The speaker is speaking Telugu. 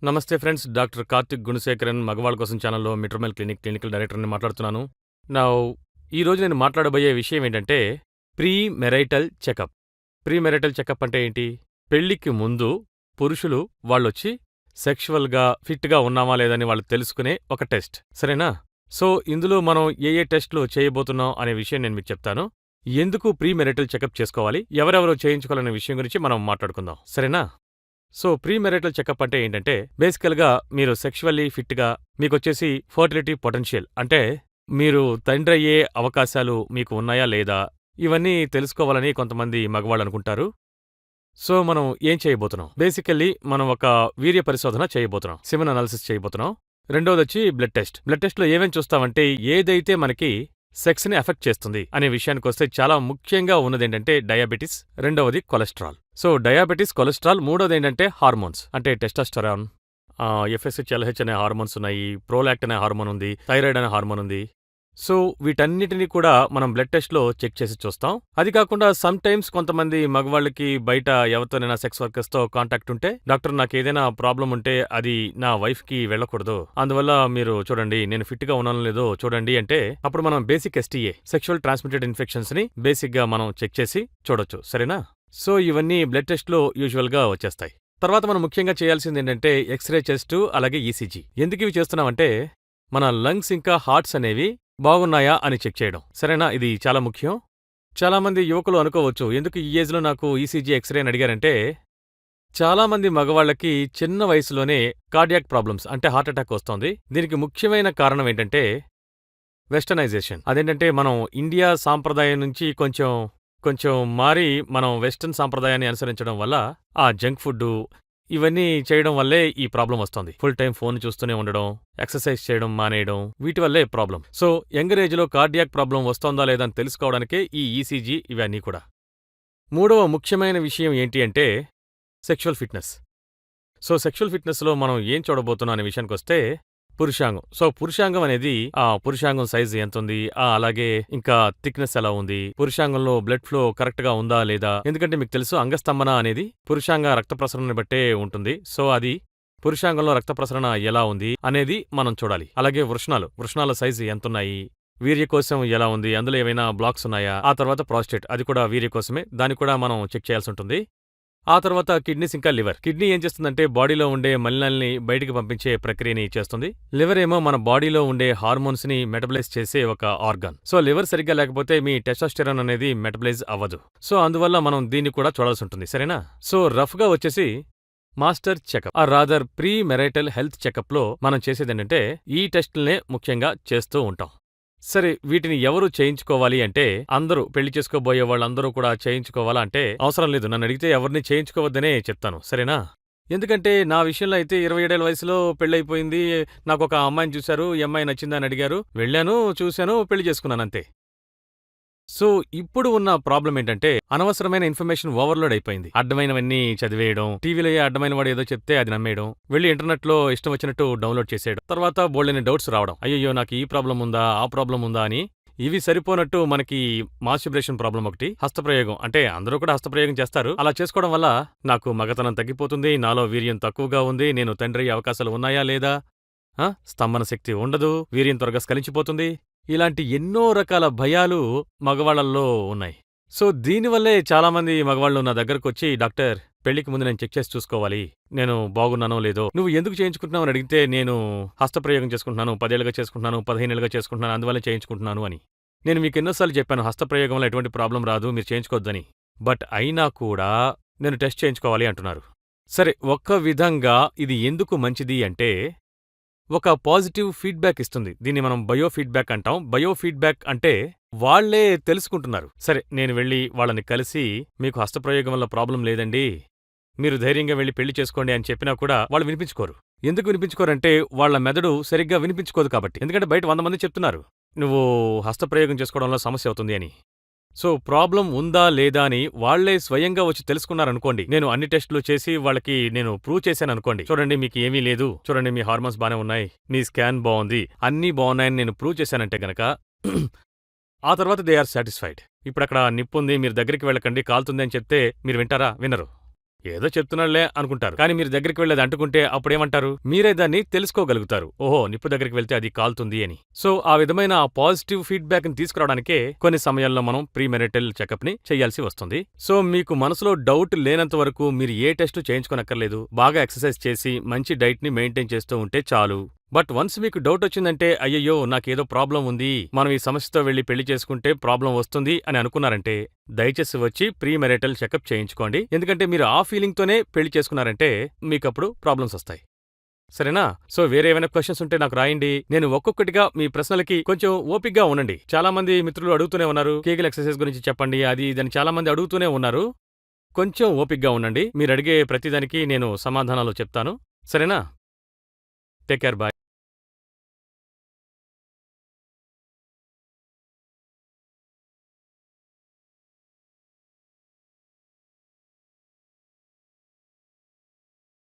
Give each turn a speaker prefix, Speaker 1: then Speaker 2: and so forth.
Speaker 1: నమస్తే ఫ్రెండ్స్. డాక్టర్ కార్తిక్ గుణశేఖరన్ మగవాళ్ళ కోసం ఛానల్‌లో మెట్రోమెల్ క్లినికల్ డైరెక్టర్‌ని మాట్లాడుతున్నాను. నౌ ఈరోజు నేను మాట్లాడబోయే విషయం ఏంటంటే pre marital checkup. Pre marital checkup అంటే ఏంటి? పెళ్ళికి ముందు పురుషులు వాళ్ళొచ్చి సెక్షువల్‌గా ఫిట్‌గా ఉన్నామా లేదని వాళ్ళు తెలుసుకునే ఒక టెస్ట్. సరేనా? సో, ఇందులో మనం ఏ టెస్ట్‌లు చేయబోతున్నాం అనే విషయం నేను మీకు చెప్తాను. ఎందుకు ప్రీ మెరైటల్ చెకప్ చేసుకోవాలి? ఎవరెవరు చేయించుకోవాలనే విషయం గురించి మనం మాట్లాడుకుందాం. సరేనా? సో, ప్రీ మెరైటల్ చెకప్ అంటే ఏంటంటే, బేసికల్‌గా మీరు సెక్షువల్లీ ఫిట్‌గా మీకొచ్చేసి ఫర్టిలిటీ పొటెన్షియల్ అంటే, మీరు తండ్రయ్యే అవకాశాలు మీకు ఉన్నాయా లేదా? ఇవన్నీ తెలుసుకోవాలని కొంతమంది మగవాళ్ళనుకుంటారు. సో, మనం ఏం చేయబోతున్నాం? బేసికల్లీ మనం ఒక వీర్య పరిశోధన చేయబోతున్నాం. సెమెన్ అనాలిసిస్ చేయబోతున్నాం. రెండోదొచ్చి బ్లడ్ టెస్ట్. బ్లడ్ టెస్ట్‌లో ఏమేం చూస్తామంటే, ఏదైతే మనకి సెక్స్‌ని ఎఫెక్ట్ చేస్తుంది అనే విషయానికొస్తే చాలా ముఖ్యంగా ఉన్నదేంటంటే డయాబెటిస్, రెండవది కొలెస్ట్రాల్. సో, డయాబెటిస్, కొలెస్ట్రాల్, మూడోదేంటంటే హార్మోన్స్ అంటే టెస్టోస్టెరాన్, ఎఫ్ఎస్‌హెచ్, ఎల్‌హెచ్ అనే హార్మోన్స్ ఉన్నాయి, ప్రోలాక్ట్ అనే హార్మోన్ ఉంది, థైరాయిడ్ అనే హార్మోన్ ఉంది. సో, వీటన్నిటిని కూడా మనం బ్లడ్ టెస్ట్‌లో చెక్ చేసి చూస్తాం. అది కాకుండా సమ్‌టైమ్స్ కొంతమంది మగవాళ్ళకి బయట ఎవరితోనైనా సెక్స్ వర్కర్స్‌తో కాంటాక్ట్ ఉంటే, డాక్టర్ నాకేదైనా ప్రాబ్లమ్ ఉంటే అది నా వైఫ్‌కి వెళ్ళకూడదు. అందువల్ల మీరు చూడండి నేను ఫిట్‌గా ఉన్నానో లేదో చూడండి అంటే, అప్పుడు మనం బేసిక్ ఎస్టీఏ సెక్షువల్ ట్రాన్స్మిటెడ్ ఇన్ఫెక్షన్స్‌ని బేసిక్‌గా మనం చెక్ చేసి చూడొచ్చు. సరేనా? సో, ఇవన్నీ బ్లడ్ టెస్ట్‌లో యూజువల్‌గా వచ్చేస్తాయి. తర్వాత మనం ముఖ్యంగా చేయాల్సిందేంటంటే ఎక్స్‌రే చెస్టు అలాగే ఈసీజీ. ఎందుకివి చేస్తున్నామంటే, మన లంగ్స్ ఇంకా హార్ట్స్ అనేవి బాగున్నాయా అని చెక్ చేయడం. సరేనా? ఇది చాలా ముఖ్యం. చాలామంది యువకులు అనుకోవచ్చు, ఎందుకు ఈ ఏజ్‌లో నాకు ఈసీజీ, ఎక్స్‌రే అని అడిగారంటే, చాలామంది మగవాళ్ళకి చిన్న వయసులోనే కార్డియాక్ ప్రాబ్లమ్స్ అంటే హార్ట్ అటాక్ వస్తోంది. దీనికి ముఖ్యమైన కారణం ఏంటంటే వెస్టర్నైజేషన్. అదేంటంటే మనం ఇండియా సాంప్రదాయం నుంచి కొంచెం మారి మనం వెస్టర్న్ సాంప్రదాయాన్ని అనుసరించడం వల్ల ఆ జంక్ ఫుడ్డు ఇవన్నీ చేయడం వల్లే ఈ ప్రాబ్లం వస్తోంది. ఫుల్ టైం ఫోన్ చూస్తూనే ఉండడం, ఎక్సర్సైజ్ చేయడం మానేయడం, వీటి వల్లే ప్రాబ్లం. సో, యంగర్ ఏజ్‌లో కార్డియాక్ ప్రాబ్లం వస్తోందా లేదా అని తెలుసుకోవడానికే ఈ ఈసీజీ ఇవన్నీ కూడా. మూడవ ముఖ్యమైన విషయం ఏంటి అంటే సెక్షువల్ ఫిట్‌నెస్. సో, సెక్షువల్ ఫిట్‌నెస్‌లో మనం ఏం చూడబోతున్నాం అనే విషయానికొస్తే పురుషాంగం. సో, పురుషాంగం అనేది పురుషాంగం సైజ్ ఎంతుంది? అలాగే ఇంకా థిక్‌నెస్ ఎలా ఉంది? పురుషాంగంలో బ్లడ్ ఫ్లో కరెక్ట్‌గా ఉందా లేదా? ఎందుకంటే మీకు తెలుసు అంగస్తంభన అనేది పురుషాంగ రక్త ప్రసరణని బట్టే ఉంటుంది. సో, అది పురుషాంగంలో రక్త ప్రసరణ ఎలా ఉంది అనేది మనం చూడాలి. అలాగే వృషణాల సైజు ఎంతున్నాయి? వీర్యకోశం ఎలా ఉంది? అందులో ఏవైనా బ్లాక్స్ ఉన్నాయా? ఆ తర్వాత ప్రాస్టేట్ అది కూడా వీర్యకోశమే. దాన్ని కూడా మనం చెక్ చేయాల్సుంటుంది. ఆ తర్వాత కిడ్నీస్ ఇంకా లివర్. కిడ్నీ ఏం చేస్తుందంటే బాడీలో ఉండే మలినాల్ని బయటికి పంపించే ప్రక్రియని చేస్తుంది. లివర్ ఏమో మన బాడీలో ఉండే హార్మోన్స్ ని మెటబలైజ్ చేసే ఒక ఆర్గాన్. సో, లివర్ సరిగ్గా లేకపోతే మీ టెస్టోస్టెరాన్ అనేది మెటబలైజ్ అవ్వదు. సో, అందువల్ల మనం దీన్ని కూడా చూడాల్సి ఉంటుంది. సరేనా? సో, రఫ్‌గా వచ్చేసి master checkup rather premarital health చెకప్‌లో మనం చేసేదేంటంటే ఈ టెస్టులనే ముఖ్యంగా చేస్తూ ఉంటాం. సరే, వీటిని ఎవరు చేయించుకోవాలి అంటే, అందరూ పెళ్లి చేసుకోబోయే వాళ్ళందరూ కూడా చేయించుకోవాలా అంటే అవసరం లేదు. నన్నడిగితే ఎవరిని చేయించుకోవద్దనే చెప్తాను. సరేనా? ఎందుకంటే నా విషయంలో అయితే 27 ఏళ్ల వయసులో పెళ్లయిపోయింది. నాకొక అమ్మాయిని చూశారు. ఈ అమ్మాయి నచ్చిందా అని అడిగారు. వెళ్ళాను, చూశాను, పెళ్లి చేసుకున్నానంతే. సో, ఇప్పుడు ఉన్న ప్రాబ్లం ఏంటంటే అనవసరమైన ఇన్ఫర్మేషన్ ఓవర్‌లోడ్ అయిపోయింది. అడ్డమైనవన్నీ చదివేయడం, టీవీలో అడ్డమైన వాడు ఏదో చెప్తే అది నమ్మేయడం, వెళ్లి ఇంటర్నెట్‌లో ఇష్టం వచ్చినట్టు డౌన్‌లోడ్ చేసేయడం. తర్వాత బోలెడన్ని డౌట్స్ రావడం. అయ్యయ్యో! నాకు ఈ ప్రాబ్లమ్ ఉందా? ఆ ప్రాబ్లమ్ ఉందా? అని. ఇవి సరిపోనట్టు మనకి మాస్టర్బేషన్ ప్రాబ్లమ్ ఒకటి. హస్తప్రయోగం అంటే అందరూ కూడా హస్తప్రయోగం చేస్తారు. అలా చేసుకోవడం వల్ల నాకు మగతనం తగ్గిపోతుంది. నాలో వీర్యం తక్కువగా ఉంది. నేను తండ్రయ్యే అవకాశాలు ఉన్నాయా లేదా? స్తంభన శక్తి ఉండదు. వీర్యం త్వరగా స్ఖలించిపోతుంది. ఇలాంటి ఎన్నో రకాల భయాలు మగవాళ్ళల్లో ఉన్నాయి. సో, దీనివల్లే చాలామంది మగవాళ్ళు నా దగ్గరకొచ్చి, డాక్టర్ పెళ్లికి ముందు నేను చెక్ చేసి చూసుకోవాలి. నేను బాగున్నానో లేదో. నువ్వు ఎందుకు చేయించుకుంటున్నావు అని అడిగితే, నేను హస్తప్రయోగం చేసుకుంటున్నాను. 10 ఏళ్లుగా చేసుకుంటున్నాను, 15 ఏళ్లుగా చేసుకుంటున్నాను. అందువల్లే చేయించుకుంటున్నాను అని. నేను మీకు ఎన్నోసార్లు చెప్పాను హస్తప్రయోగం వల్ల ఎటువంటి ప్రాబ్లం రాదు. మీరు చేయించుకోవద్దని. బట్ అయినా కూడా నేను టెస్ట్ చేయించుకోవాలి అంటున్నారు. సరే, ఒక్క విధంగా ఇది ఎందుకు మంచిది అంటే ఒక పాజిటివ్ ఫీడ్‌బ్యాక్ ఇస్తుంది. దీన్ని మనం బయో ఫీడ్‌బ్యాక్ అంటాం. బయో ఫీడ్‌బ్యాక్ అంటే వాళ్ళే తెలుసుకుంటున్నారు. సరే, నేను వెళ్లి వాళ్ళని కలిసి మీకు హస్తప్రయోగం వల్ల ప్రాబ్లం లేదండి. మీరు ధైర్యంగా వెళ్లి పెళ్లి చేసుకోండి అని చెప్పినా కూడా వాళ్ళు వినిపించుకోరు. ఎందుకు వినిపించుకోరంటే వాళ్ళ మెదడు సరిగ్గా వినిపించుకోదు కాబట్టి. ఎందుకంటే బయట 100 మంది చెప్తున్నారు. నువ్వు హస్తప్రయోగం చేసుకోవడంలో సమస్య అవుతుంది అని. సో, ప్రాబ్లం ఉందా లేదా అని వాళ్లే స్వయంగా వచ్చి తెలుసుకున్నారనుకోండి. నేను అన్ని టెస్టులు చేసి వాళ్ళకి నేను ప్రూవ్ చేశాననుకోండి. చూడండి మీకు ఏమీ లేదు. చూడండి మీ హార్మోన్స్ బానే ఉన్నాయి. మీ స్కాన్ బావుంది. అన్నీ బావున్నాయని నేను ప్రూవ్ చేశానంటే గనక ఆ తర్వాత దే ఆర్ సాటిస్ఫైడ్. ఇప్పుడక్కడ నిప్పుంది, మీరు దగ్గరికి వెళ్ళకండి, కాలుతుంది అని చెప్తే మీరు వింటారా? వినరు. ఏదో చెప్తున్నాడులే అనుకుంటారు. కానీ మీరు దగ్గరికి వెళ్ళి అది అంటుకుంటే అప్పుడేమంటారు? మీరే దాన్ని తెలుసుకోగలుగుతారు. ఓహో! నిప్పు దగ్గరికి వెళ్తే అది కాలుతుంది అని. సో, ఆ విధమైన ఆ పాజిటివ్ ఫీడ్‌బ్యాక్‌ని తీసుకురావడానికే కొన్ని సమయాల్లో మనం ప్రీ మెరిటల్ చెకప్‌ని చేయాల్సి వస్తుంది. సో, మీకు మనసులో డౌట్ లేనంత వరకు మీరు ఏ టెస్టు చేయించుకోనక్కర్లేదు. బాగా ఎక్సర్సైజ్ చేసి మంచి డైట్‌ని మెయింటైన్ చేస్తూ ఉంటే చాలు. బట్ వన్స్ మీకు డౌటొచ్చిందంటే, అయ్యయ్యో! నాకేదో ప్రాబ్లమ్ ఉంది. మనం ఈ సమస్యతో వెళ్లి పెళ్లి చేసుకుంటే ప్రాబ్లమ్ వస్తుంది అని అనుకున్నారంటే, దయచేసి వచ్చి ప్రీ మెరిటల్ చెకప్ చేయించుకోండి. ఎందుకంటే మీరు ఆ ఫీలింగ్‌తోనే పెళ్లి చేసుకున్నారంటే మీకప్పుడు ప్రాబ్లమ్స్ వస్తాయి. సరేనా? సో, వేరే ఏమైనా క్వెషన్స్ ఉంటే నాకు రాయండి. నేను ఒక్కొక్కటిగా మీ ప్రశ్నలకి కొంచెం ఓపికగా ఉండండి. చాలా మంది మిత్రులు అడుగుతూనే ఉన్నారు. కేగిల్ ఎక్సర్సైజ్ గురించి చెప్పండి. అది ఇది అని చాలా మంది అడుగుతూనే ఉన్నారు. కొంచెం ఓపికగా ఉండండి. మీరడిగే ప్రతిదానికి నేను సమాధానాలు చెప్తాను. సరేనా? Take care. బాయ్.